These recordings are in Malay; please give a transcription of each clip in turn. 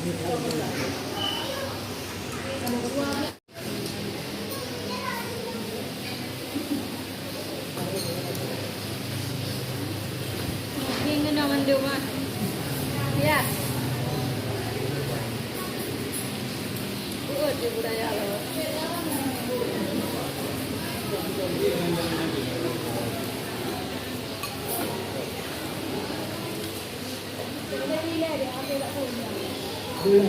Ini naman duma. Ya. Di budaya lo. Bulan.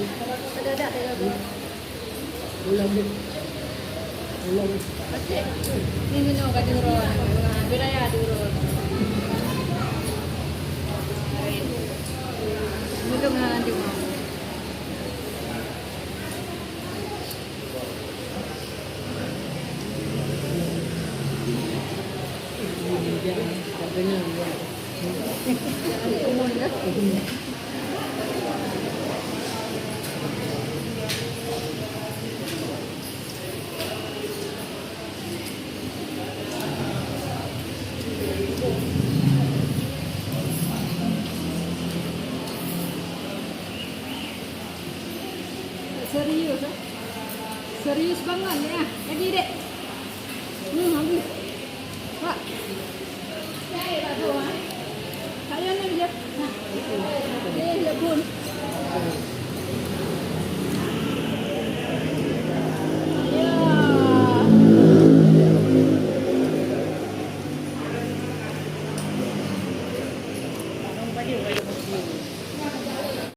Ini no kaduron, budaya duron. Belum nanti mau. Serius, serius banget ya. Lagi dek.